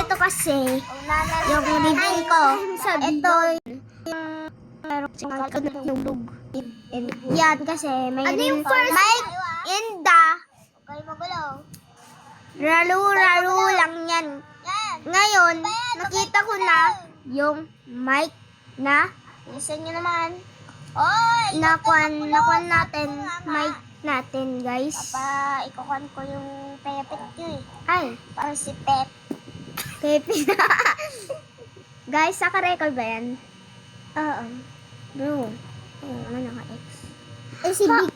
ito kasi, yung review ko, ito yung lug. Yan kasi, may Mike Inda. Raro lang yan. Ngayon, nakita ko na yung mic na listen nyo naman. Nakuan natin, mic natin, guys. Ikukuhan ko yung pepet ko eh. Ay, parang si Pep. Pepe na. Guys, naka-record ba yan? Oo. Bro. Oo, naka-X. Eh, si Vic.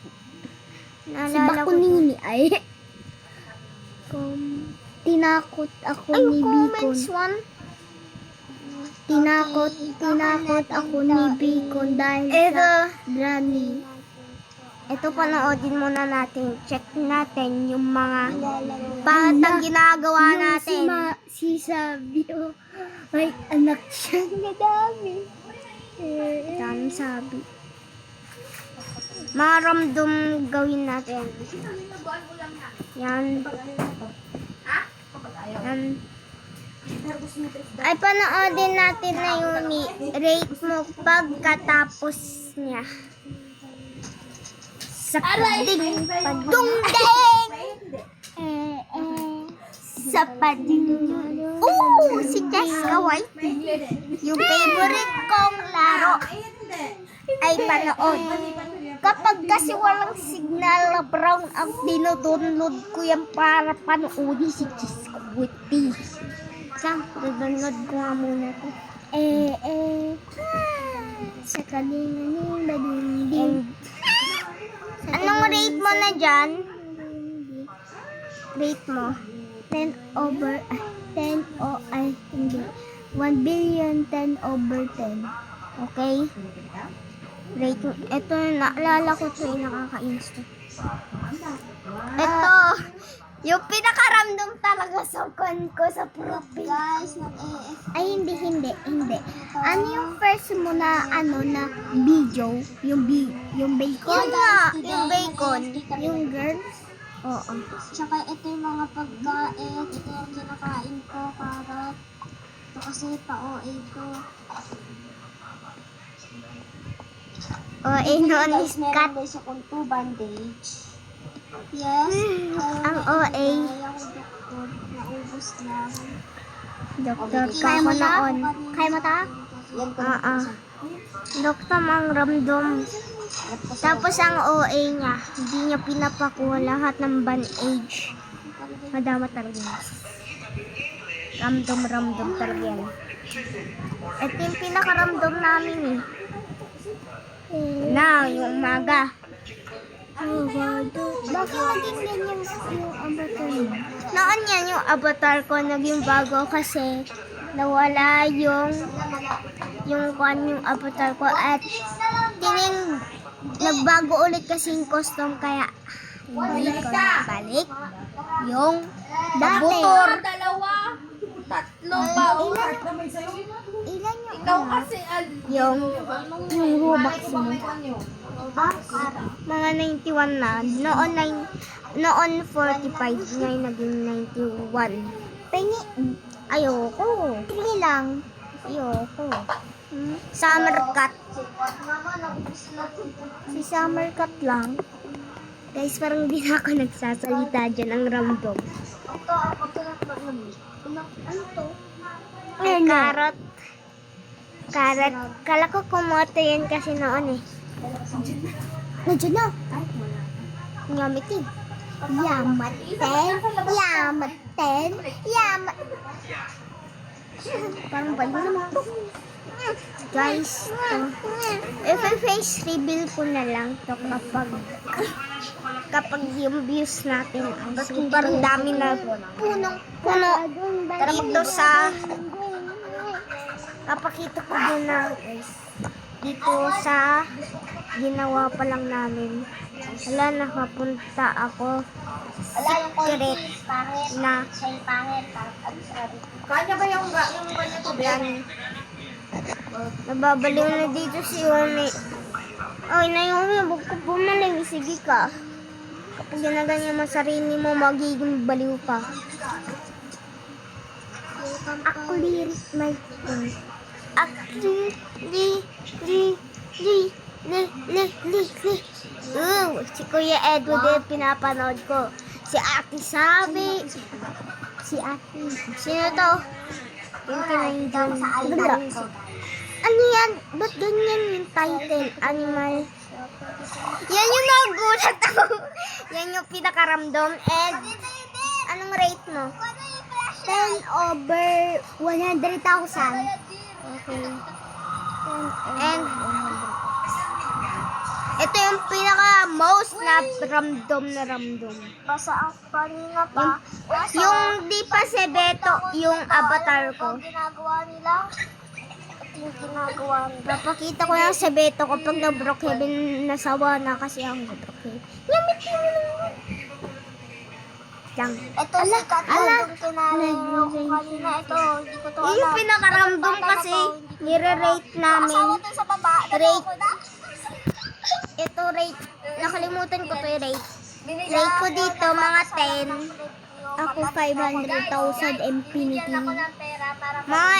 Si Bakunini ay. Tinakot ako ni Bicon. Tinakot ako ni Bicon dahil sa Granny. Ito, panoodin muna natin. Check natin yung mga patang ginagawa natin. Si Sabio, may anak siya na dami. Daming sabi. Mga ramdam gawin natin. Yan. Yan. Ay, panoodin natin na yung rate mo pagkatapos niya. Sa pading padungdeng! Sa pading. Si Jessica White. Yung favorite kong laro ay panood. Kapag kasi walang signal na brown ang dinodownload ko yan para panoodin si Jessica White. Saan? Download ko nga muna ito. Sa kalinganing badinding. Anong rate mo na dyan? Rate mo? 10 over, 10 o, ay, hindi. 1 billion 10 over 10. Okay? Rate mo. Ito, naalala ko ito, nakaka-insta. Ito, yung pinakaramdam talaga sa con ko sa profile. Guys, ay, hindi. Ano yung first mo na, na video? Yung bacon? Yun nga, yung bacon. Yung girls? Oo. Tsaka ito yung mga pagkain. Ito yung kinakain ko, carrot. Ito kasi pa-OA ko. OA noon is cut. Meron sa kunto bandage. Yes. Ang OA. Naubos lang. Doktor ka mo noon. Kaya mo ta? Doktor ang ramdam. Tapos ang OA niya, hindi niya pinapakuha lahat ng bandage. Madama talaga yan. Ramdam talaga yan. Ito yung pinakaramdam namin eh. Na, yung umaga. Bakit naging ganyan yung avatar mo? Noon yan yung avatar ko naging bago kasi nawala yung avatar ko at nagbago ulit kasi yung costume kaya hindi ko nabalik yung babutor. Dalawa, tatlo, bawat. Ilan yung Ikaw kasi, yung Robux mo? Mga 91 na. Noon 45, ngayon naging 91. Pengi. Ayoko. Sige lang. Ayoko. Summer cut. Si summer cut lang. Guys, parang di na ako nagsasalita dyan ang ramdam. Ano to? Ay, carrot. Carrot. Kala ko kumoto yan kasi noon eh. Nandiyan na. Yamatin. Parang balo naman to. Guys, face reveal ko na lang to kapag yung views natin ang super dami na puno dito sa kapakita ko din na guys dito sa ginawa pa lang namin. Wala, nakapunta ako secret na kanya ba yung kanya to yan. Nababaliw na dito si Yumi. Oy, na Yumi, huwag ko pumaling. Sige ka. Kapag ginaganyan mo sarili mo, magiging baliw ka. Actually, my phone. Actually, si Kuya Edward din pinapanood ko. Si Aki Sabi. Si Aki. Sino to? Yung kinaindan. Ano yan? Ba't ganyan yung title? Animal. Yan yung nagulat ako. Yan yung pinakaramdam. And, anong rate mo? 10/100,000. Okay. And, ito yung pinaka most na ramdam. Basta ang kanina pa. Yung di pa si Beto, yung avatar ko. Ang ginagawa nila. At yung ginagawa nila. Papakita ko lang sa Beto kapag na-broke heaven, nasawa na kasi ako sa broke heaven. Yamit mo lang. Ito si Katulong kinalaro ko kanina. Ito, hindi ko to alam. Yung pinakaramdam kasi, nire-rate namin. Asawa to sa baba. Rate. Ko na. Ito rate, nakalimutan ko to yung rate. Rate ko dito mga 10. Ako 500,000 infinity. Ako ng pera para Mga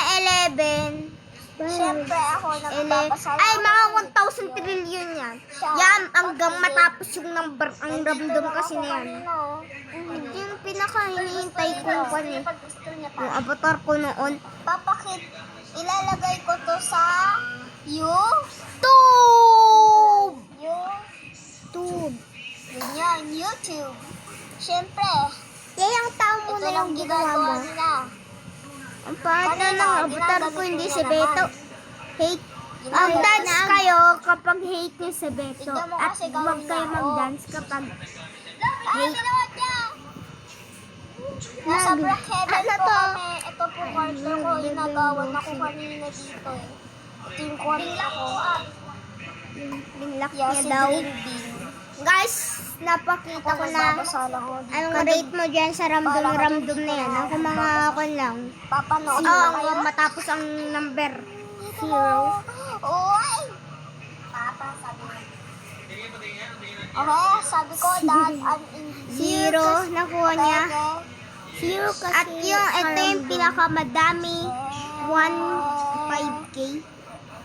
11. Siyempre ako nagpapasalamat. Ay, mga 1,000 trillion yan. Yan, hanggang matapos yung number, ang ramdam kasi na yan. Ito yung pinaka-hinihintay kong kwan eh. Pag gusto niya pa. Yung avatar ko noon. Ilalagay ko to sa Tube! YouTube. Yun yan, YouTube. Siyempre, Yung tao mo ito na lang yung ginawa mo. ginagawa nila. Ang pangit na ng avatar ko, hindi si Beto. Hate. Ginagawa Mag-dance na. kayo kapag hate niyo si Beto. Tignan mo At kasi huwag gawin kayo na, mag-dance kapag Ay, ginawa niya! Nasa Brookhaven Ano po to? kami. Ito po kwarto ko. Inagawan ako kanina dito eh. Ito yung kwarto ko. binlock Yeah, niya si daw. Green. Guys, napakita ko na Nagbabasala ko. anong rate mo dyan sa ramdam na yan. Ako mga kon lang. Papanood Oo, na kayo? hanggang matapos ang number. 0. Oy! Papa, sabi ko. Okay, sabi ko, dad, I'm in 0, nakuha niya. 0 kasi. At yung, ito yung pinakamadami. 1.5k.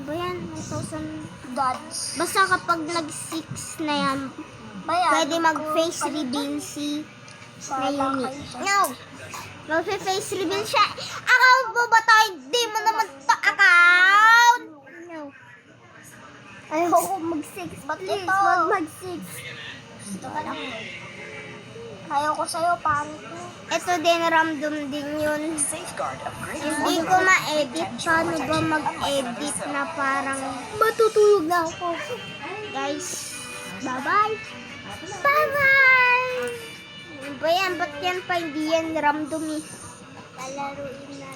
Ba yan? 1,000. Dads. Basta kapag nag-6 na yan, Bayan, pwede mag-face reveal si Naomi. No! Mag-face reveal siya. Account mo ba to? Hindi mo naman to account! No. Ayoko mag-6. Ba't Please, ito? wag mag-6. Ito ka lang. Ayaw ko sa'yo, pangit mo. Ito din, ramdam din yun. Hindi ko ma-edit. Paano ba mag-edit na parang matutulog na ako? Guys, bye-bye! Bye-bye! Ano ba yan? Ba't yan pa hindi yan ramdam eh? Lalaruin na.